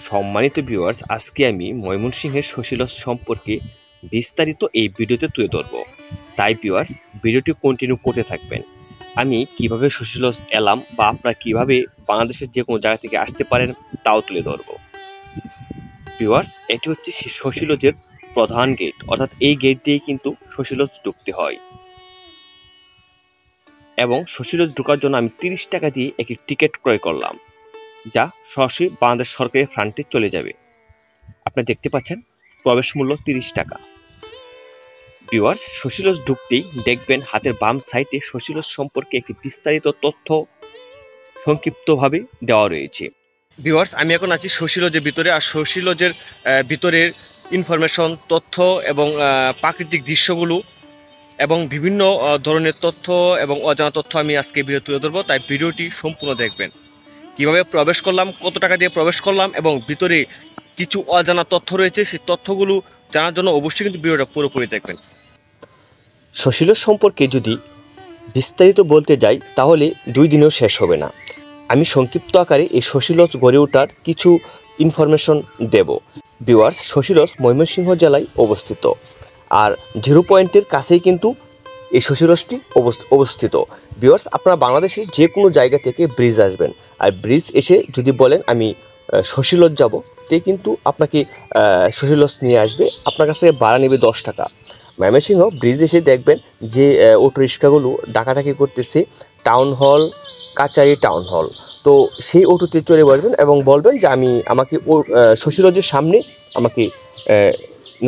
সম্মানিত ভিউয়ার্স, আজকে আমি ময়মনসিংহের শশীলজ সম্পর্কে বিস্তারিত এই ভিডিওতে তুলে ধরব। তাই ভিউয়ার্স, ভিডিওটি কন্টিনিউ করতে থাকবেন। আমি কিভাবে শশীলজ এলাম বা আপনারা কিভাবে বাংলাদেশের যে কোনো জায়গা থেকে আসতে পারেন তাও তুলে ধরব। ভিউয়ার্স, এটি হচ্ছে শশীলজের প্রধান গেট, অর্থাৎ এই গেট দিয়ে কিন্তু শশীলজ ঢুকতে হয় এবং শশীলজ ঢোকার জন্য আমি 30 টাকা দিয়ে একটি টিকিট ক্রয় করলাম, যা সরাসরি বাংলাদেশ সরকারের ফান্ডে চলে যাবে। আপনি দেখতে পাচ্ছেন প্রবেশ মূল্য 30 টাকা। ভিউয়ার্স, শশীলজ ঢুকতেই দেখবেন হাতের বাম সাইডে শশীলজ সম্পর্কে একটি বিস্তারিত তথ্য সংক্ষিপ্তভাবে দেওয়া রয়েছে। ভিউয়ার্স, আমি এখন আছি শশীলজের ভিতরে, আর শশীলজের ভিতরের ইনফরমেশন, তথ্য এবং প্রাকৃতিক দৃশ্যগুলো এবং বিভিন্ন ধরনের তথ্য এবং অজানা তথ্য আমি আজকে ভিডিও তুলে ধরবো, তাই ভিডিওটি সম্পূর্ণ দেখবেন। কিভাবে প্রবেশ করলাম, কত টাকা দিয়ে প্রবেশ করলাম এবং ভিতরে কিছু অজানা তথ্য রয়েছে, সেই তথ্যগুলো জানার জন্য অবশ্যই কিন্তু ভিডিওটা পুরোপুরি দেখবেন। শশীলজ সম্পর্কে যদি বিস্তারিত বলতে যাই তাহলে 2 দিনেও শেষ হবে না। আমি সংক্ষিপ্ত আকারে এই শশীলজ গড়ে ওঠার কিছু ইনফরমেশন দেব। ভিউয়ার্স, শশীলজ ময়মনসিংহ জেলায় অবস্থিত, আর 0 পয়েন্টের কাছেই কিন্তু এই শশীলজটি অবস্থিত। ভিউয়ার্স, আপনারা বাংলাদেশের যে কোনো জায়গা থেকে ব্রিজ আসবেন, আর ব্রিজ এসে যদি বলেন আমি শশীলজ যাব, তে কিন্তু আপনাকে শশীলজ নিয়ে আসবে, আপনার কাছ থেকে ভাড়া নেবে 10 টাকা। ময়মনসিংহ ব্রিজ এসে দেখবেন যে অটো রিক্সাগুলো ডাকাডাকি করতেছে টাউন হল, কাচারি টাউন হল। তো সেই অটোতে চড়ে বসবেন এবং বলবেন যে আমাকে শশীলজের সামনে আমাকে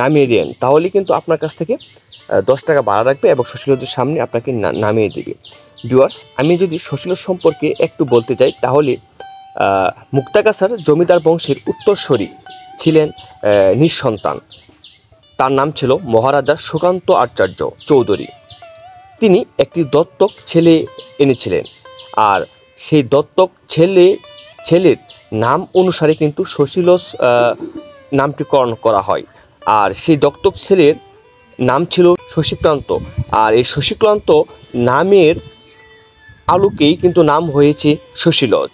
নামিয়ে দেন, তাহলে কিন্তু আপনার কাছ থেকে 10 টাকা ভাড়া রাখবে এবং শশীলজের সামনে আপনাকে নামিয়ে দেবে। ভিউয়ার্স, আমি যদি শশীলজ সম্পর্কে একটু বলতে চাই তাহলে মুক্তাগাছার জমিদার বংশের উত্তরসূরি ছিলেন নিঃসন্তান। তার নাম ছিল মহারাজা সুকান্ত আচার্য চৌধুরী। তিনি একটি দত্তক ছেলে এনেছিলেন, আর সেই দত্তক ছেলের নাম অনুসারে কিন্তু শশীলজ নামটিকরণ করা হয়। আর সেই দত্তক ছেলের নাম ছিল শশীকান্ত, আর এই শশীকান্ত নামের আলোকেই কিন্তু নাম হয়েছে শশীলজ।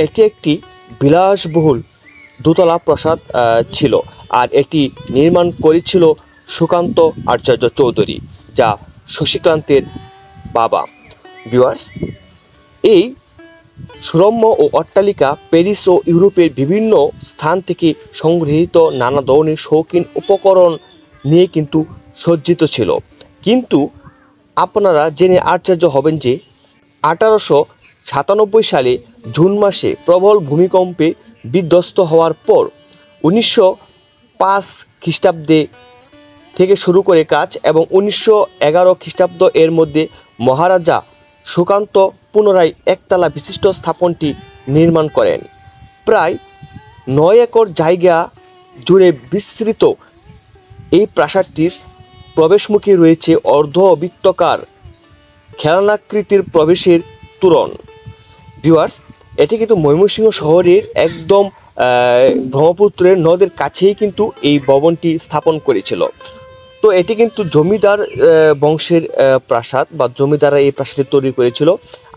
এটি একটি বিলাসবহুল দোতলা প্রাসাদ ছিল, আর এটি নির্মাণ করেছিল সুকান্ত আচার্য চৌধুরী, যা শশীকান্তের বাবা। ভিউয়ার্স, এই সুরম্য ও অট্টালিকা প্যারিস ও ইউরোপের বিভিন্ন স্থান থেকে সংগৃহীত নানা ধরনের শৌখিন উপকরণ নিয়ে কিন্তু সজ্জিত ছিল। কিন্তু আপনারা জেনে আশ্চর্য হবেন যে 1897 সালে জুন মাসে প্রবল ভূমিকম্পে বিধ্বস্ত হওয়ার পর 1905 খ্রিস্টাব্দে থেকে শুরু করে কাজ এবং 1911 খ্রিস্টাব্দ এর মধ্যে মহারাজা সুকান্ত পুনরায় একতলা বিশিষ্ট স্থাপনটি নির্মাণ করেন। প্রায় 9 একর জায়গা জুড়ে বিস্তৃত এই প্রাসাদটির প্রবেশমুখে রয়েছে অর্ধবৃত্তাকার খেলনাকৃতির প্রবেশের তোরণ। ভিউয়ার্স, এটি কিন্তু ময়মনসিংহ শহরের একদম ব্রহ্মপুত্রের নদের কাছেই কিন্তু এই ভবনটি স্থাপন করেছিল। তো এটি কিন্তু জমিদার বংশের প্রাসাদ, বা জমিদাররা এই প্রাসাদটি তৈরি করেছিল।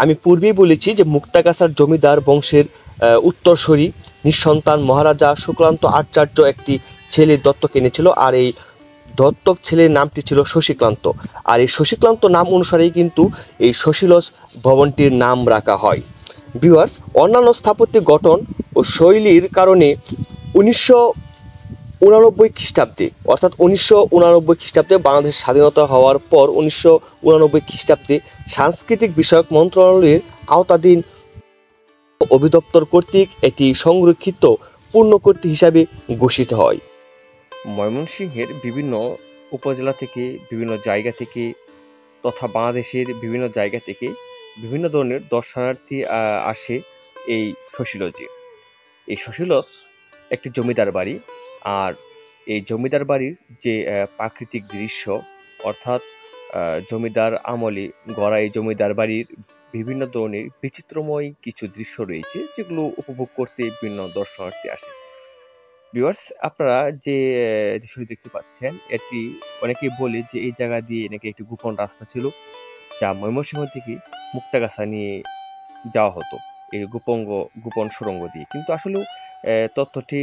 আমি পূর্বেই বলেছি যে মুক্তাগাছার জমিদার বংশের উত্তরসূরি নিঃসন্তান মহারাজা সুকান্ত আচার্য একটি ছেলে দত্তক এনেছিল, আর এই দত্তক ছেলের নামটি ছিল শশীকান্ত, আর এই শশীকান্ত নাম অনুসারেই কিন্তু এই শশীলজ ভবনটির নাম রাখা হয়। ভিউয়ার্স, অন্যান্য স্থাপত্যিক গঠন ও শৈলীর কারণে 1989 খ্রিস্টাব্দে, অর্থাৎ 1989 খ্রিস্টাব্দে বাংলাদেশ স্বাধীনতা হওয়ার পর 1989 খ্রিস্টাব্দে সাংস্কৃতিক বিষয়ক মন্ত্রণালয়ের আওতাধীন অধিদপ্তর কর্তৃক এটি সংরক্ষিত পূর্ণকীর্তি হিসাবে ঘোষিত হয়। ময়মনসিংহের বিভিন্ন উপজেলা থেকে, বিভিন্ন জায়গা থেকে তথা বাংলাদেশের বিভিন্ন জায়গা থেকে বিভিন্ন ধরনের দর্শনার্থী আসে এই শশীলজে। এই শশীলজ একটি জমিদার বাড়ি, আর এই জমিদার বাড়ির যে প্রাকৃতিক দৃশ্য, অর্থাৎ জমিদার আমলে গড়া এই জমিদার বাড়ির বিভিন্ন ধরনের বিচিত্রময় কিছু দৃশ্য রয়েছে, যেগুলো উপভোগ করতে বিভিন্ন দর্শনার্থী আসে। ভিউয়ার্স, আপনারা যে দৃশ্যটি দেখতে পাচ্ছেন, এটি অনেকেই বলে যে এই জায়গা দিয়ে নাকি একটি গোপন রাস্তা ছিল, যা ময়মনসিংহ থেকে মুক্তাগাছা নিয়ে যাওয়া হতো এই গোপন সুড়ঙ্গ দিয়ে। কিন্তু আসলেও তথ্যটি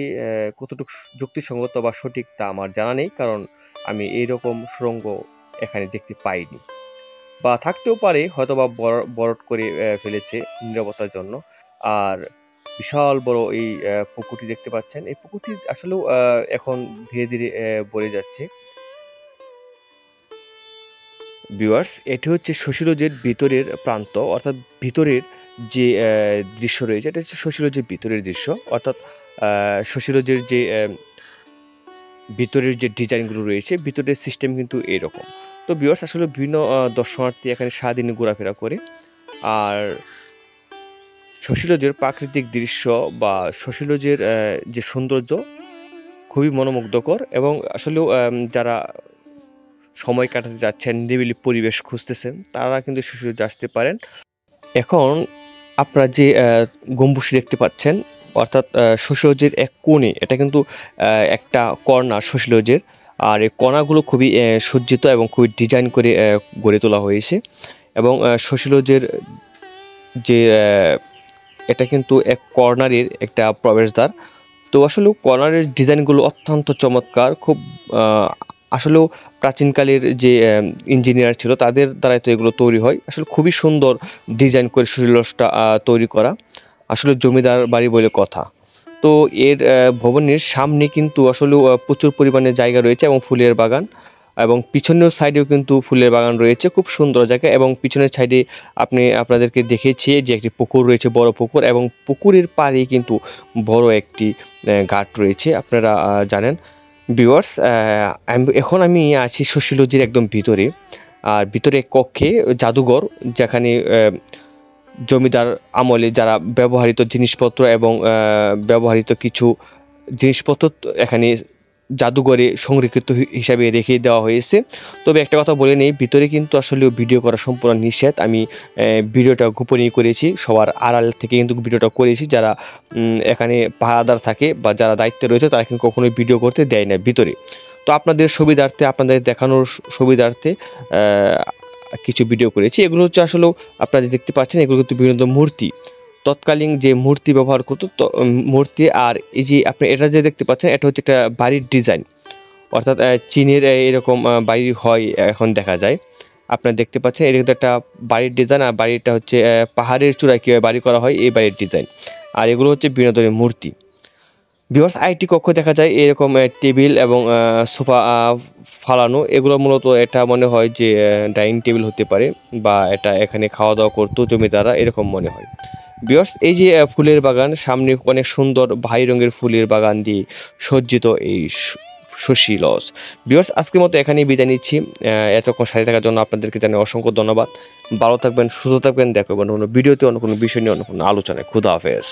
কতটুকু যুক্তিসঙ্গত বা সঠিক তা আমার জানা নেই, কারণ আমি এইরকম সুড়ঙ্গ এখানে দেখতে পাইনি, বা থাকতেও পারে হয়তোবা বরট করে ফেলেছে নিরাপত্তার জন্য। আর বিশাল বড় এই পুকুরটি দেখতে পাচ্ছেন, এই পুকুরটি আসলেও এখন ধীরে ধীরে ভরে যাচ্ছে। ভিউয়ার্স, এটি হচ্ছে শশী লজের ভিতরের প্রান্ত, অর্থাৎ ভিতরের যে দৃশ্য রয়েছে, এটা হচ্ছে শশী লজের ভিতরের দৃশ্য, অর্থাৎ শশী লজের যে ভিতরের যে ডিজাইনগুলো রয়েছে, ভিতরের সিস্টেম কিন্তু এরকম। তো ভিউয়ার্স, আসলে বিভিন্ন দর্শনার্থী এখানে সারাদিন ঘোরাফেরা করে। আর শশী লজের প্রাকৃতিক দৃশ্য বা শশী লজের যে সৌন্দর্য খুবই মনোমুগ্ধকর, এবং আসলেও যারা সময় কাটাতে যাচ্ছেন, নিরিবিলি পরিবেশ খুঁজতেছেন, তারা কিন্তু শশী লজে আসতে পারেন। এখন আপনারা যে গম্বুজটি দেখতে পাচ্ছেন, অর্থাৎ শশী লজের এক কোণে, এটা কিন্তু একটা কর্নার শশী লজের। আর এই কণাগুলো খুবই সজ্জিত এবং খুবই ডিজাইন করে গড়ে তোলা হয়েছে। এবং শশী লজের যে এটা কিন্তু এক কর্নারের একটা প্রবেশদ্বার। তো আসলে কর্নারের ডিজাইনগুলো অত্যন্ত চমৎকার, খুব আসলেও প্রাচীনকালের যে ইঞ্জিনিয়ার ছিল তাদের দ্বারাই তো এগুলো তৈরি হয়। আসলে খুবই সুন্দর ডিজাইন করে শশী লজটা তৈরি করা, আসলে জমিদার বাড়ি বলে কথা। তো এর ভবনের সামনে কিন্তু আসলেও প্রচুর পরিমাণে জায়গা রয়েছে এবং ফুলের বাগান, এবং পিছনের সাইডেও কিন্তু ফুলের বাগান রয়েছে, খুব সুন্দর জায়গা। এবং পিছনের সাইডে আপনাদেরকে দেখেছি যে একটি পুকুর রয়েছে, বড় পুকুর, এবং পুকুরের পাড়ে কিন্তু বড় একটি ঘাট রয়েছে, আপনারা জানেন। ভিউয়ার্স, এখন আমি আছি শশী লজের একদম ভিতরে। আর ভিতরে এক কক্ষে জাদুঘর, যেখানে জমিদার আমলে যারা ব্যবহৃত জিনিসপত্র এবং ব্যবহৃত কিছু জিনিসপত্র এখানে জাদুঘরে সংরক্ষিত হিসাবে রেখে দেওয়া হয়েছে। তবে একটা কথা বলে নেই, ভিতরে কিন্তু আসলে ভিডিও করা সম্পূর্ণ নিষেধ। আমি ভিডিওটা গোপনীয় করেছি, সবার আড়াল থেকে কিন্তু ভিডিওটা করেছি। যারা এখানে পাহারাদার থাকে বা যারা দায়িত্বে রয়েছে, তারা কিন্তু কখনোই ভিডিও করতে দেয় না ভিতরে। তো আপনাদের সুবিধার্থে, আপনাদের দেখানোর সুবিধার্থে কিছু ভিডিও করেছি। এগুলো হচ্ছে আসলেও আপনারা যে দেখতে পাচ্ছেন, এগুলো কিন্তু বিভিন্ন মূর্তি, তৎকালীন যে মূর্তি ব্যবহার করতো মূর্তি। আর এই যে আপনি এটা যে দেখতে পাচ্ছেন, এটা হচ্ছে একটা বাড়ির ডিজাইন, অর্থাৎ চীনের এরকম বাড়ি হয় এখন দেখা যায়। আপনারা দেখতে পাচ্ছেন এটা কিন্তু একটা বাড়ির ডিজাইন, আর বাড়িটা হচ্ছে পাহাড়ের চূড়ায় কীভাবে বাড়ি করা হয় এই বাড়ির ডিজাইন। আর এগুলো হচ্ছে বিনোদনের মূর্তি। ভিউয়ার্স, আইটি কক্ষ দেখা যায় এরকম টেবিল এবং সোফা ফালানো, এগুলো মূলত এটা মনে হয় যে ডাইনিং টেবিল হতে পারে, বা এটা এখানে খাওয়া দাওয়া করতো জমিদাররা, এরকম মনে হয়। ভিউয়ার্স, এই যে ফুলের বাগান, সামনে অনেক সুন্দর ভাই রঙের ফুলের বাগান দিয়ে সজ্জিত এই শশী লজ। ভিউয়ার্স, আজকের মতো এখানেই বিদায় নিচ্ছি। এতক্ষণ সাথে থাকার জন্য আপনাদেরকে জানাই অসংখ্য ধন্যবাদ। ভালো থাকবেন, সুস্থ থাকবেন, দেখা করবেন অন্য ভিডিওতে, অন্য কোনো বিষয় নিয়ে, অন্য কোনো আলোচনায়। খুদা হাফেজ।